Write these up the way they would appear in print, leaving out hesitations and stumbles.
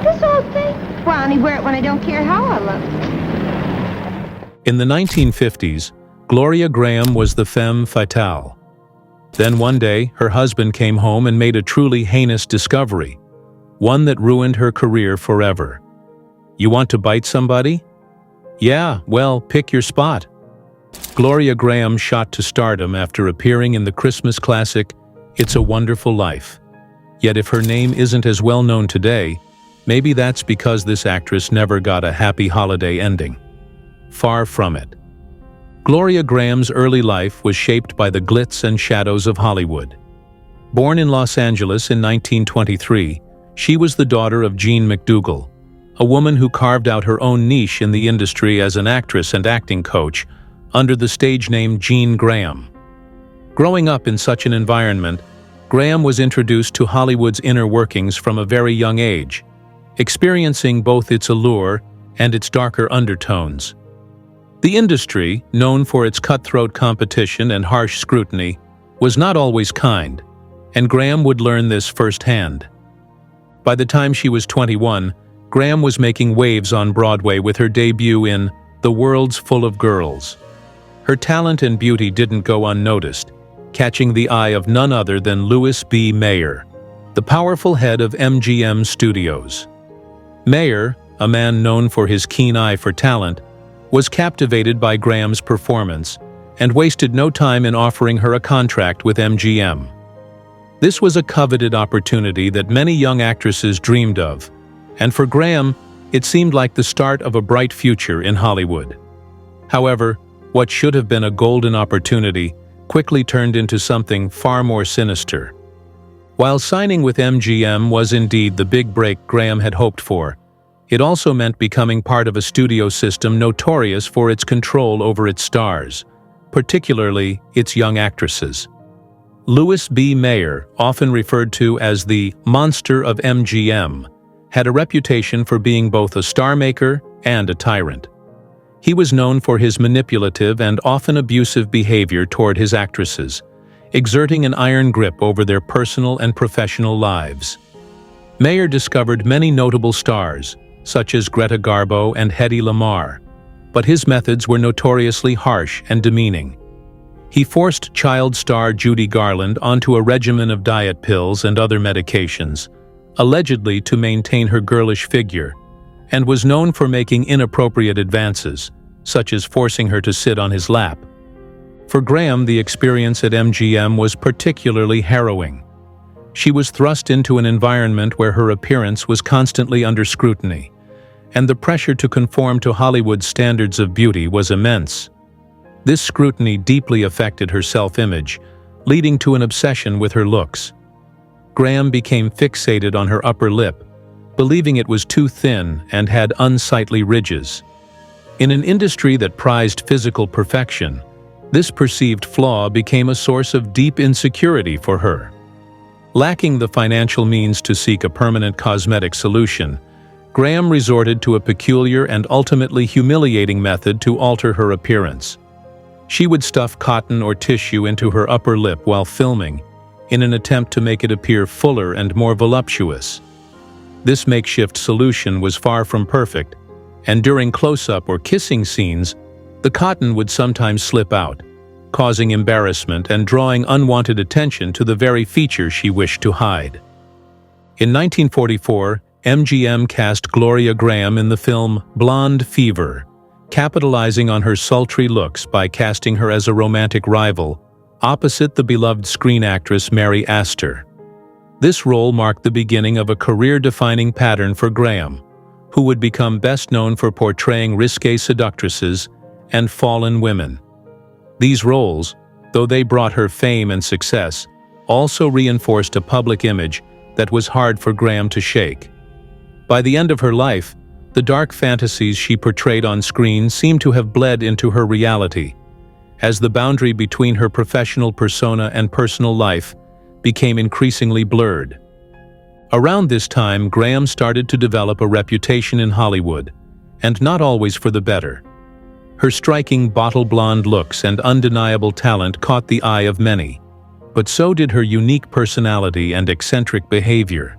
This old thing? Well, I only wear it when I don't care how I look. In the 1950s, Gloria Grahame was the femme fatale. Then one day, her husband came home and made a truly heinous discovery, one that ruined her career forever. You want to bite somebody? Yeah, well, pick your spot. Gloria Grahame shot to stardom after appearing in the Christmas classic, It's a Wonderful Life. Yet if her name isn't as well known today, maybe that's because this actress never got a happy holiday ending. Far from it. Gloria Grahame's early life was shaped by the glitz and shadows of Hollywood. Born in Los Angeles in 1923, she was the daughter of Jean McDougall, a woman who carved out her own niche in the industry as an actress and acting coach under the stage name Jean Grahame. Growing up in such an environment, Grahame was introduced to Hollywood's inner workings from a very young age, experiencing both its allure and its darker undertones. The industry, known for its cutthroat competition and harsh scrutiny, was not always kind, and Grahame would learn this firsthand. By the time she was 21, Grahame was making waves on Broadway with her debut in The World's Full of Girls. Her talent and beauty didn't go unnoticed, catching the eye of none other than Louis B. Mayer, the powerful head of MGM Studios. Mayer, a man known for his keen eye for talent, was captivated by Grahame's performance and wasted no time in offering her a contract with MGM. This was a coveted opportunity that many young actresses dreamed of, and for Grahame, it seemed like the start of a bright future in Hollywood. However, what should have been a golden opportunity quickly turned into something far more sinister. While signing with MGM was indeed the big break Grahame had hoped for, it also meant becoming part of a studio system notorious for its control over its stars, particularly its young actresses. Louis B. Mayer, often referred to as the monster of MGM, had a reputation for being both a star maker and a tyrant. He was known for his manipulative and often abusive behavior toward his actresses, exerting an iron grip over their personal and professional lives. Mayer discovered many notable stars, such as Greta Garbo and Hedy Lamarr, but his methods were notoriously harsh and demeaning. He forced child star Judy Garland onto a regimen of diet pills and other medications, allegedly to maintain her girlish figure, and was known for making inappropriate advances, such as forcing her to sit on his lap. For Grahame, the experience at MGM was particularly harrowing. She was thrust into an environment where her appearance was constantly under scrutiny, and the pressure to conform to Hollywood's standards of beauty was immense. This scrutiny deeply affected her self-image, leading to an obsession with her looks. Grahame became fixated on her upper lip, believing it was too thin and had unsightly ridges. In an industry that prized physical perfection, this perceived flaw became a source of deep insecurity for her. Lacking the financial means to seek a permanent cosmetic solution, Grahame resorted to a peculiar and ultimately humiliating method to alter her appearance. She would stuff cotton or tissue into her upper lip while filming, in an attempt to make it appear fuller and more voluptuous. This makeshift solution was far from perfect, and during close-up or kissing scenes, the cotton would sometimes slip out, causing embarrassment and drawing unwanted attention to the very feature she wished to hide. In 1944, MGM cast Gloria Grahame in the film Blonde Fever, capitalizing on her sultry looks by casting her as a romantic rival, opposite the beloved screen actress Mary Astor. This role marked the beginning of a career-defining pattern for Grahame, who would become best known for portraying risque seductresses and fallen women. These roles, though they brought her fame and success, also reinforced a public image that was hard for Grahame to shake. By the end of her life, the dark fantasies she portrayed on screen seemed to have bled into her reality, as the boundary between her professional persona and personal life became increasingly blurred. Around this time, Grahame started to develop a reputation in Hollywood, and not always for the better. Her striking bottle-blonde looks and undeniable talent caught the eye of many, but so did her unique personality and eccentric behavior.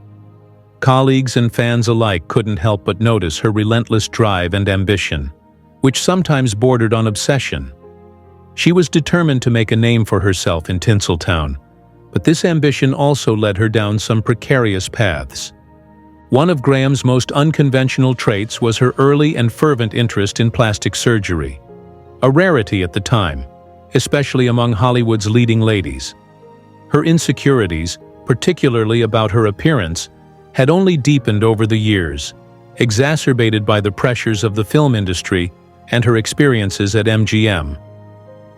Colleagues and fans alike couldn't help but notice her relentless drive and ambition, which sometimes bordered on obsession. She was determined to make a name for herself in Tinseltown, but this ambition also led her down some precarious paths. One of Grahame's most unconventional traits was her early and fervent interest in plastic surgery, a rarity at the time, especially among Hollywood's leading ladies. Her insecurities, particularly about her appearance, had only deepened over the years, exacerbated by the pressures of the film industry and her experiences at MGM.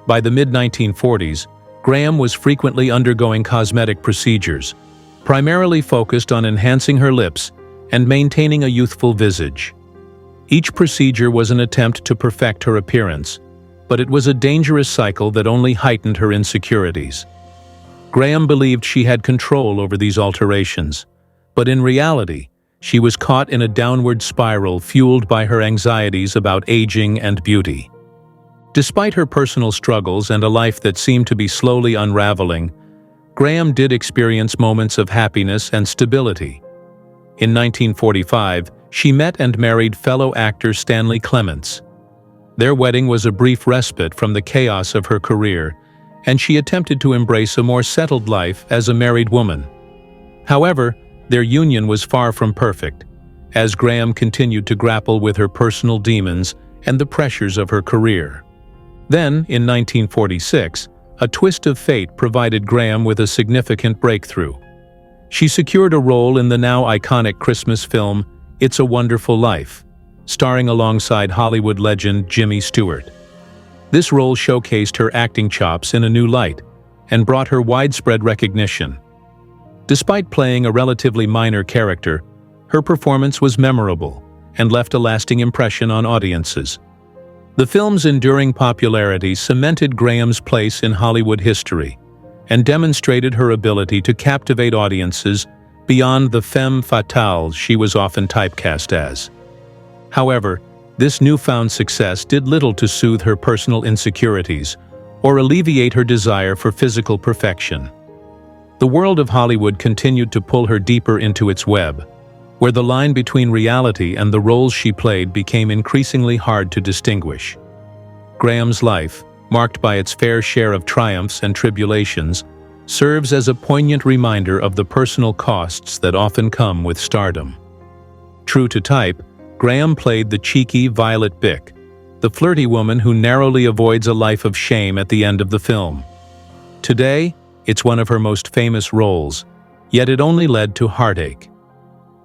By the mid-1940s, Grahame was frequently undergoing cosmetic procedures, primarily focused on enhancing her lips and maintaining a youthful visage. Each procedure was an attempt to perfect her appearance, but it was a dangerous cycle that only heightened her insecurities. Grahame believed she had control over these alterations, but in reality, she was caught in a downward spiral fueled by her anxieties about aging and beauty. Despite her personal struggles and a life that seemed to be slowly unraveling, Grahame did experience moments of happiness and stability. In 1945, she met and married fellow actor Stanley Clements. Their wedding was a brief respite from the chaos of her career, and she attempted to embrace a more settled life as a married woman. However, their union was far from perfect, as Grahame continued to grapple with her personal demons and the pressures of her career. Then, in 1946, a twist of fate provided Grahame with a significant breakthrough. She secured a role in the now iconic Christmas film It's a Wonderful Life, starring alongside Hollywood legend Jimmy Stewart. This role showcased her acting chops in a new light and brought her widespread recognition. Despite playing a relatively minor character, her performance was memorable and left a lasting impression on audiences. The film's enduring popularity cemented Grahame's place in Hollywood history and demonstrated her ability to captivate audiences beyond the femme fatale she was often typecast as. However, this newfound success did little to soothe her personal insecurities or alleviate her desire for physical perfection. The world of Hollywood continued to pull her deeper into its web, where the line between reality and the roles she played became increasingly hard to distinguish. Grahame's life, marked by its fair share of triumphs and tribulations, serves as a poignant reminder of the personal costs that often come with stardom. True to type, Grahame played the cheeky Violet Bick, the flirty woman who narrowly avoids a life of shame at the end of the film. Today, it's one of her most famous roles, yet it only led to heartache.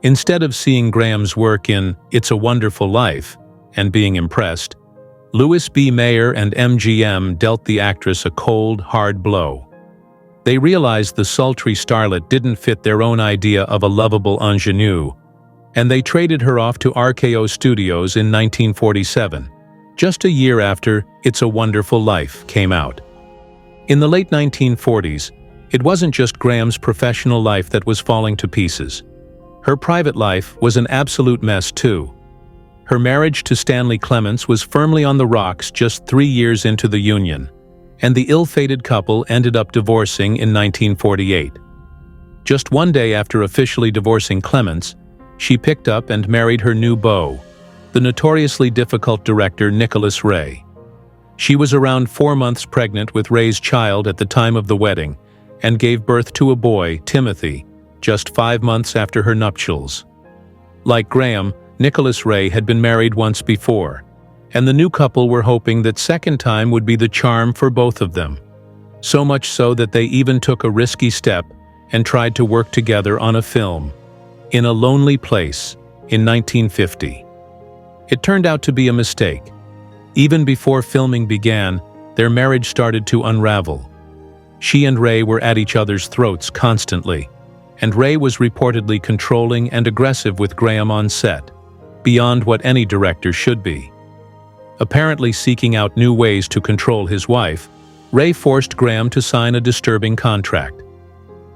Instead of seeing Grahame's work in It's a Wonderful Life and being impressed, Louis B. Mayer and MGM dealt the actress a cold, hard blow. They realized the sultry starlet didn't fit their own idea of a lovable ingenue, and they traded her off to RKO Studios in 1947, just a year after It's a Wonderful Life came out. In the late 1940s, it wasn't just Grahame's professional life that was falling to pieces. Her private life was an absolute mess too. Her marriage to Stanley Clements was firmly on the rocks just 3 years into the union, and the ill-fated couple ended up divorcing in 1948. Just one day after officially divorcing Clements, she picked up and married her new beau, the notoriously difficult director Nicholas Ray. She was around 4 months pregnant with Ray's child at the time of the wedding and gave birth to a boy, Timothy, just 5 months after her nuptials. Like Grahame, Nicholas Ray had been married once before, and the new couple were hoping that second time would be the charm for both of them. So much so that they even took a risky step and tried to work together on a film, In a Lonely Place, in 1950. It turned out to be a mistake. Even before filming began, their marriage started to unravel. She and Ray were at each other's throats constantly, and Ray was reportedly controlling and aggressive with Grahame on set, beyond what any director should be. Apparently seeking out new ways to control his wife, Ray forced Grahame to sign a disturbing contract.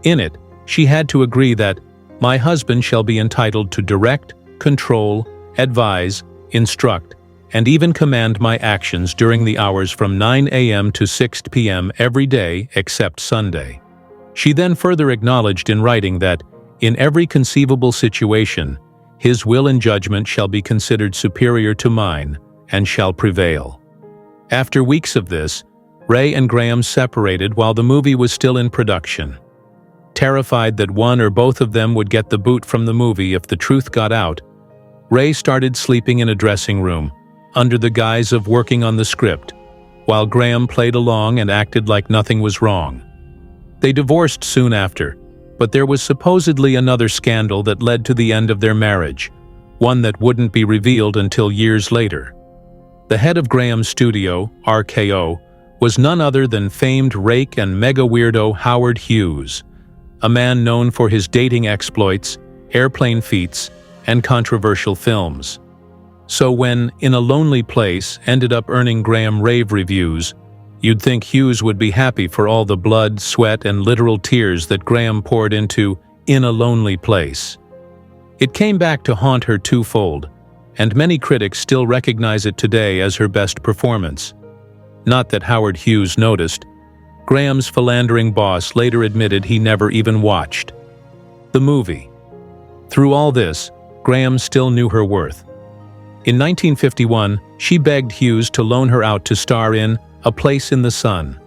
In it, she had to agree that, "My husband shall be entitled to direct, control, advise, instruct, and even command my actions during the hours from 9 a.m. to 6 p.m. every day except Sunday." She then further acknowledged in writing that, In every conceivable situation, his will and judgment shall be considered superior to mine, and shall prevail. After weeks of this, Ray and Grahame separated while the movie was still in production. Terrified that one or both of them would get the boot from the movie if the truth got out, Ray started sleeping in a dressing room, under the guise of working on the script, while Grahame played along and acted like nothing was wrong. They divorced soon after, but there was supposedly another scandal that led to the end of their marriage, one that wouldn't be revealed until years later. The head of Grahame's studio, RKO, was none other than famed rake and mega weirdo Howard Hughes, a man known for his dating exploits, airplane feats, and controversial films. So when In a Lonely Place ended up earning Grahame rave reviews, you'd think Hughes would be happy for all the blood, sweat, and literal tears that Grahame poured into In a Lonely Place. It came back to haunt her twofold, and many critics still recognize it today as her best performance. Not that Howard Hughes noticed. Grahame's philandering boss later admitted he never even watched the movie. Through all this, Grahame still knew her worth. In 1951, she begged Hughes to loan her out to star in A Place in the Sun,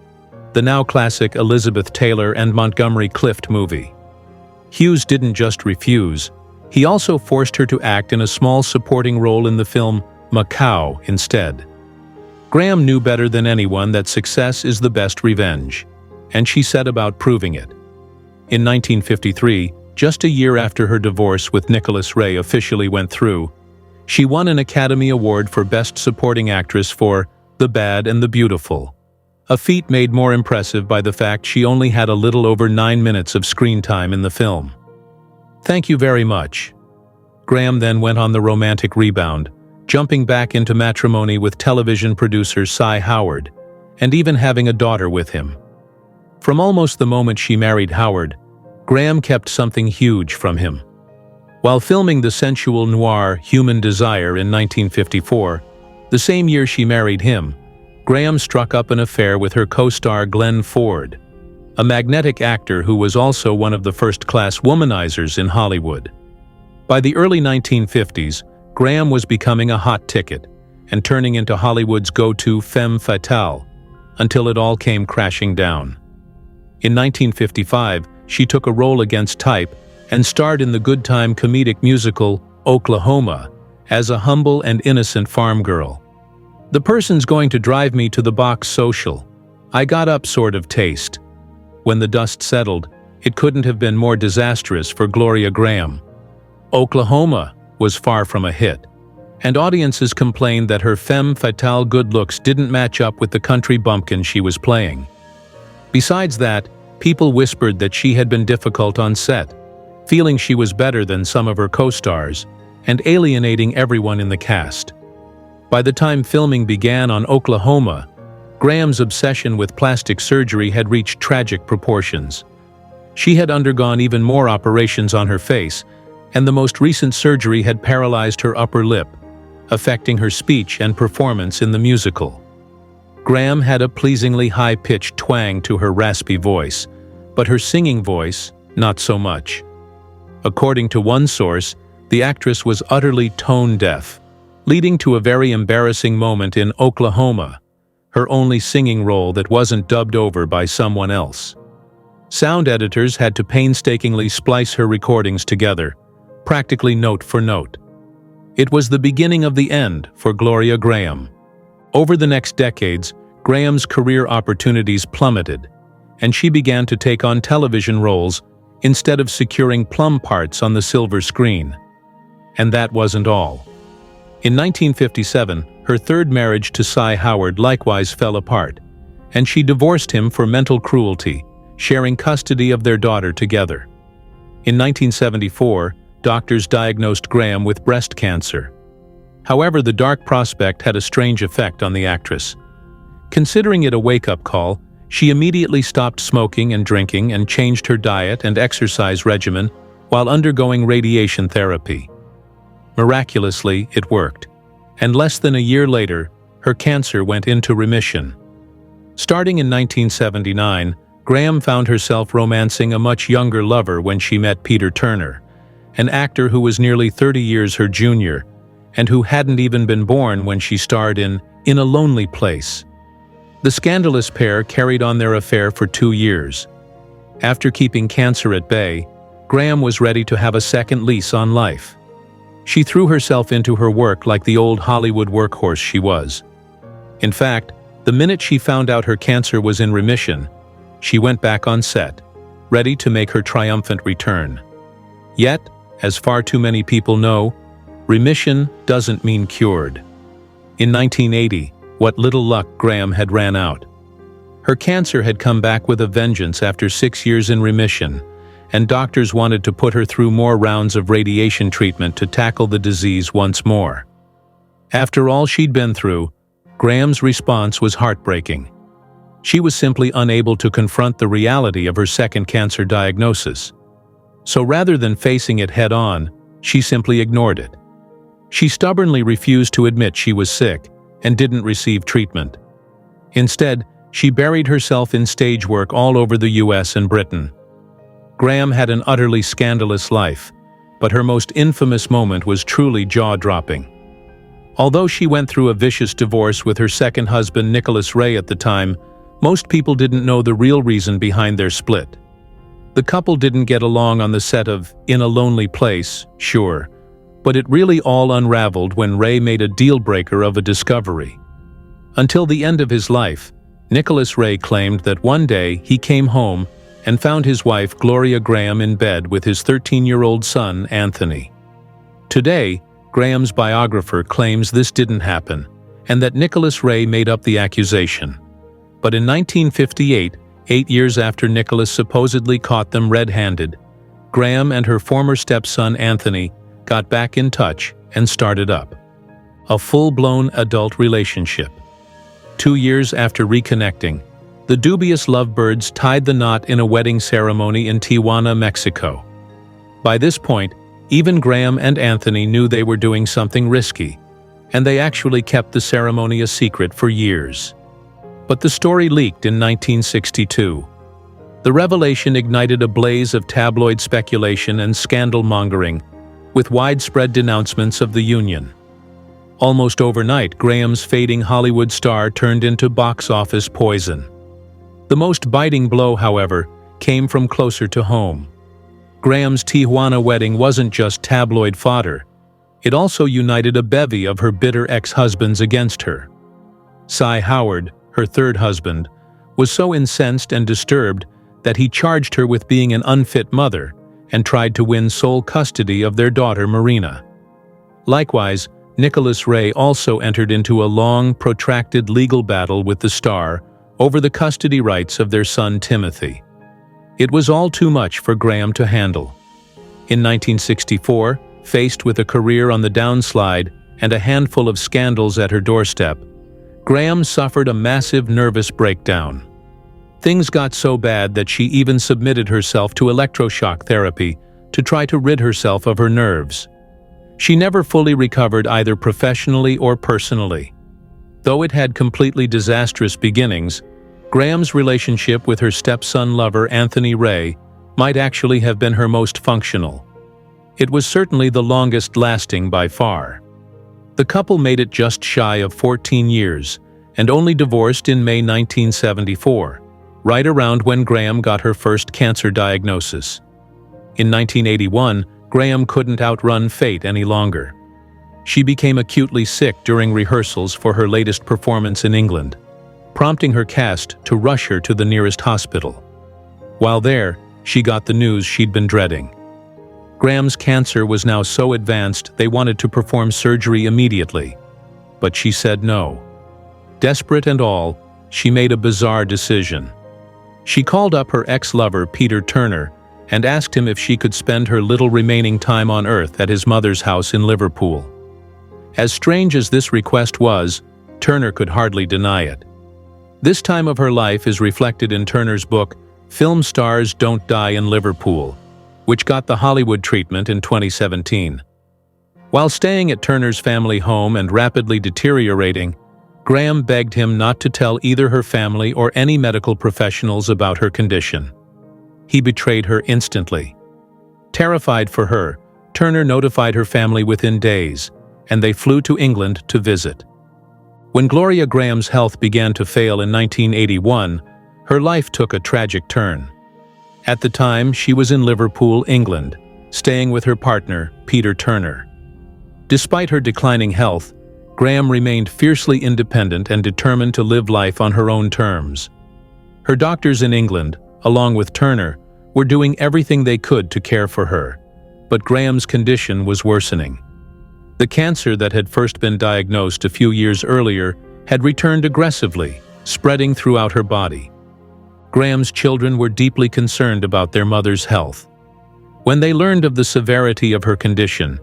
the now classic Elizabeth Taylor and Montgomery Clift movie. Hughes didn't just refuse, he also forced her to act in a small supporting role in the film Macau instead. Grahame knew better than anyone that success is the best revenge, and she set about proving it. In 1953, just a year after her divorce with Nicholas Ray officially went through, she won an Academy Award for Best Supporting Actress for The Bad and the Beautiful, a feat made more impressive by the fact she only had a little over 9 minutes of screen time in the film. Thank you very much. Grahame then went on the romantic rebound, jumping back into matrimony with television producer Cy Howard, and even having a daughter with him. From almost the moment she married Howard, Grahame kept something huge from him. While filming the sensual noir Human Desire in 1954, the same year she married him, Grahame struck up an affair with her co-star Glenn Ford, a magnetic actor who was also one of the first-class womanizers in Hollywood. By the early 1950s, Grahame was becoming a hot ticket and turning into Hollywood's go-to femme fatale, until it all came crashing down. In 1955, she took a role against type and starred in the good time comedic musical Oklahoma as a humble and innocent farm girl. The person's going to drive me to the box social. I got up sort of taste. When the dust settled, it couldn't have been more disastrous for Gloria Grahame. Oklahoma was far from a hit, and audiences complained that her femme fatale good looks didn't match up with the country bumpkin she was playing. Besides that, people whispered that she had been difficult on set, feeling she was better than some of her co-stars, and alienating everyone in the cast. By the time filming began on Oklahoma, Grahame's obsession with plastic surgery had reached tragic proportions. She had undergone even more operations on her face, and the most recent surgery had paralyzed her upper lip, affecting her speech and performance in the musical. Grahame had a pleasingly high-pitched twang to her raspy voice, but her singing voice, not so much. According to one source, the actress was utterly tone-deaf, leading to a very embarrassing moment in Oklahoma, her only singing role that wasn't dubbed over by someone else. Sound editors had to painstakingly splice her recordings together, practically note for note. It was the beginning of the end for Gloria Grahame. Over the next decades, Grahame's career opportunities plummeted, and she began to take on television roles instead of securing plum parts on the silver screen. And that wasn't all. In 1957, her third marriage to Cy Howard likewise fell apart, and she divorced him for mental cruelty, sharing custody of their daughter together. In 1974, doctors diagnosed Grahame with breast cancer. However, the dark prospect had a strange effect on the actress. Considering it a wake-up call, she immediately stopped smoking and drinking and changed her diet and exercise regimen while undergoing radiation therapy. Miraculously, it worked, and less than a year later, her cancer went into remission. Starting in 1979, Grahame found herself romancing a much younger lover when she met Peter Turner, an actor who was nearly 30 years her junior, and who hadn't even been born when she starred in A Lonely Place. The scandalous pair carried on their affair for 2 years. After keeping cancer at bay, Grahame was ready to have a second lease on life. She threw herself into her work like the old Hollywood workhorse she was. In fact, the minute she found out her cancer was in remission, she went back on set, ready to make her triumphant return. Yet, as far too many people know, remission doesn't mean cured. In 1980, what little luck Grahame had ran out. Her cancer had come back with a vengeance after 6 years in remission, and doctors wanted to put her through more rounds of radiation treatment to tackle the disease once more. After all she'd been through, Grahame's response was heartbreaking. She was simply unable to confront the reality of her second cancer diagnosis. So rather than facing it head-on, she simply ignored it. She stubbornly refused to admit she was sick and didn't receive treatment. Instead, she buried herself in stage work all over the US and Britain. Grahame had an utterly scandalous life, but her most infamous moment was truly jaw-dropping. Although she went through a vicious divorce with her second husband Nicholas Ray at the time, most people didn't know the real reason behind their split. The couple didn't get along on the set of In a Lonely Place, sure, but it really all unraveled when Ray made a deal-breaker of a discovery. Until the end of his life, Nicholas Ray claimed that one day he came home and found his wife Gloria Grahame in bed with his 13-year-old son Anthony. Today, Grahame's biographer claims this didn't happen, and that Nicholas Ray made up the accusation. But in 1958, 8 years after Nicholas supposedly caught them red-handed, Grahame and her former stepson Anthony got back in touch and started up a full-blown adult relationship. 2 years after reconnecting, the dubious lovebirds tied the knot in a wedding ceremony in Tijuana, Mexico. By this point, even Grahame and Anthony knew they were doing something risky, and they actually kept the ceremony a secret for years. But the story leaked in 1962. The revelation ignited a blaze of tabloid speculation and scandal-mongering, with widespread denouncements of the union. Almost overnight, Grahame's fading Hollywood star turned into box office poison. The most biting blow, however, came from closer to home. Grahame's Tijuana wedding wasn't just tabloid fodder. It also united a bevy of her bitter ex-husbands against her. Cy Howard, her third husband, was so incensed and disturbed that he charged her with being an unfit mother and tried to win sole custody of their daughter Marina. Likewise, Nicholas Ray also entered into a long, protracted legal battle with the star over the custody rights of their son Timothy. It was all too much for Grahame to handle. In 1964, faced with a career on the downslide and a handful of scandals at her doorstep, Grahame suffered a massive nervous breakdown. Things got so bad that she even submitted herself to electroshock therapy to try to rid herself of her nerves. She never fully recovered either professionally or personally. Though it had completely disastrous beginnings, Grahame's relationship with her stepson lover Anthony Ray might actually have been her most functional. It was certainly the longest-lasting by far. The couple made it just shy of 14 years and only divorced in May 1974, right around when Grahame got her first cancer diagnosis. In 1981, Grahame couldn't outrun fate any longer. She became acutely sick during rehearsals for her latest performance in England, prompting her cast to rush her to the nearest hospital. While there, she got the news she'd been dreading. Grahame's cancer was now so advanced they wanted to perform surgery immediately, but she said no. Desperate and all, she made a bizarre decision. She called up her ex-lover Peter Turner and asked him if she could spend her little remaining time on Earth at his mother's house in Liverpool. As strange as this request was, Turner could hardly deny it. This time of her life is reflected in Turner's book, Film Stars Don't Die in Liverpool, which got the Hollywood treatment in 2017. While staying at Turner's family home and rapidly deteriorating, Grahame begged him not to tell either her family or any medical professionals about her condition. He betrayed her instantly. Terrified for her, Turner notified her family within days, and they flew to England to visit. When Gloria Grahame's health began to fail in 1981, her life took a tragic turn. At the time, she was in Liverpool, England, staying with her partner, Peter Turner. Despite her declining health, Grahame remained fiercely independent and determined to live life on her own terms. Her doctors in England, along with Turner, were doing everything they could to care for her, but Grahame's condition was worsening. The cancer that had first been diagnosed a few years earlier had returned aggressively, spreading throughout her body. Grahame's children were deeply concerned about their mother's health. When they learned of the severity of her condition,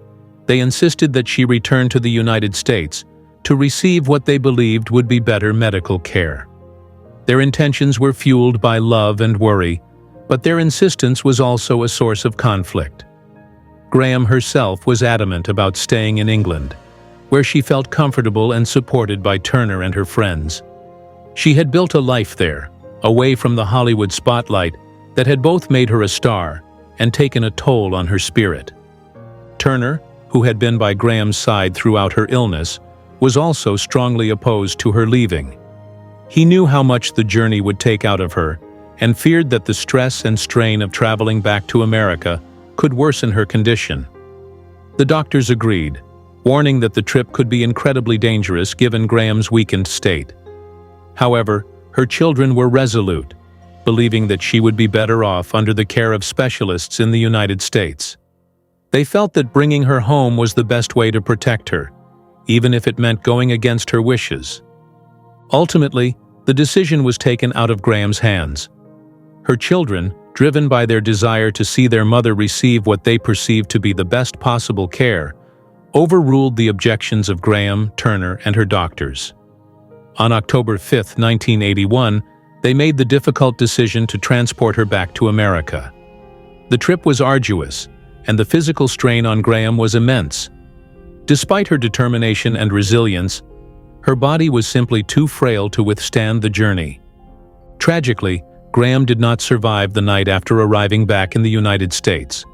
they insisted that she return to the United States to receive what they believed would be better medical care. Their intentions were fueled by love and worry, but their insistence was also a source of conflict. Grahame herself was adamant about staying in England, where she felt comfortable and supported by Turner and her friends. She had built a life there, away from the Hollywood spotlight that had both made her a star and taken a toll on her spirit. Turner, who had been by Grahame's side throughout her illness, was also strongly opposed to her leaving. He knew how much the journey would take out of her and feared that the stress and strain of traveling back to America could worsen her condition. The doctors agreed, warning that the trip could be incredibly dangerous given Grahame's weakened state. However, her children were resolute, believing that she would be better off under the care of specialists in the United States. They felt that bringing her home was the best way to protect her, even if it meant going against her wishes. Ultimately, the decision was taken out of Grahame's hands. Her children, driven by their desire to see their mother receive what they perceived to be the best possible care, overruled the objections of Grahame, Turner, and her doctors. On October 5, 1981, they made the difficult decision to transport her back to America. The trip was arduous, and the physical strain on Grahame was immense. Despite her determination and resilience, her body was simply too frail to withstand the journey. Tragically, Grahame did not survive the night after arriving back in the United States.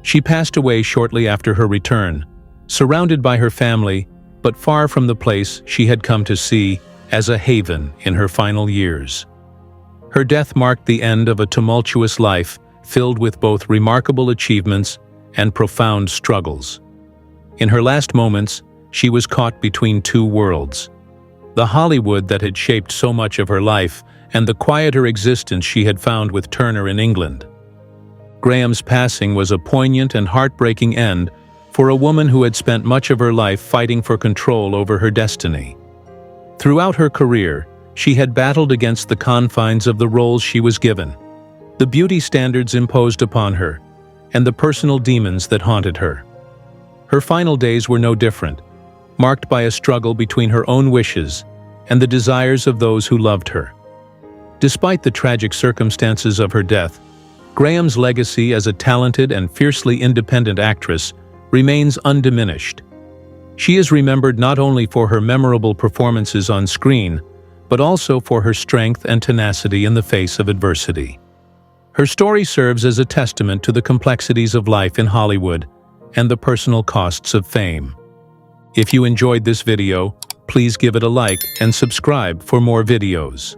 She passed away shortly after her return, surrounded by her family, but far from the place she had come to see as a haven in her final years. Her death marked the end of a tumultuous life filled with both remarkable achievements and profound struggles. In her last moments, she was caught between two worlds: the Hollywood that had shaped so much of her life and the quieter existence she had found with Turner in England. Grahame's passing was a poignant and heartbreaking end for a woman who had spent much of her life fighting for control over her destiny. Throughout her career, she had battled against the confines of the roles she was given, the beauty standards imposed upon her, and the personal demons that haunted her. Her final days were no different, marked by a struggle between her own wishes and the desires of those who loved her. Despite the tragic circumstances of her death, Grahame's legacy as a talented and fiercely independent actress remains undiminished. She is remembered not only for her memorable performances on screen, but also for her strength and tenacity in the face of adversity. Her story serves as a testament to the complexities of life in Hollywood and the personal costs of fame. If you enjoyed this video, please give it a like and subscribe for more videos.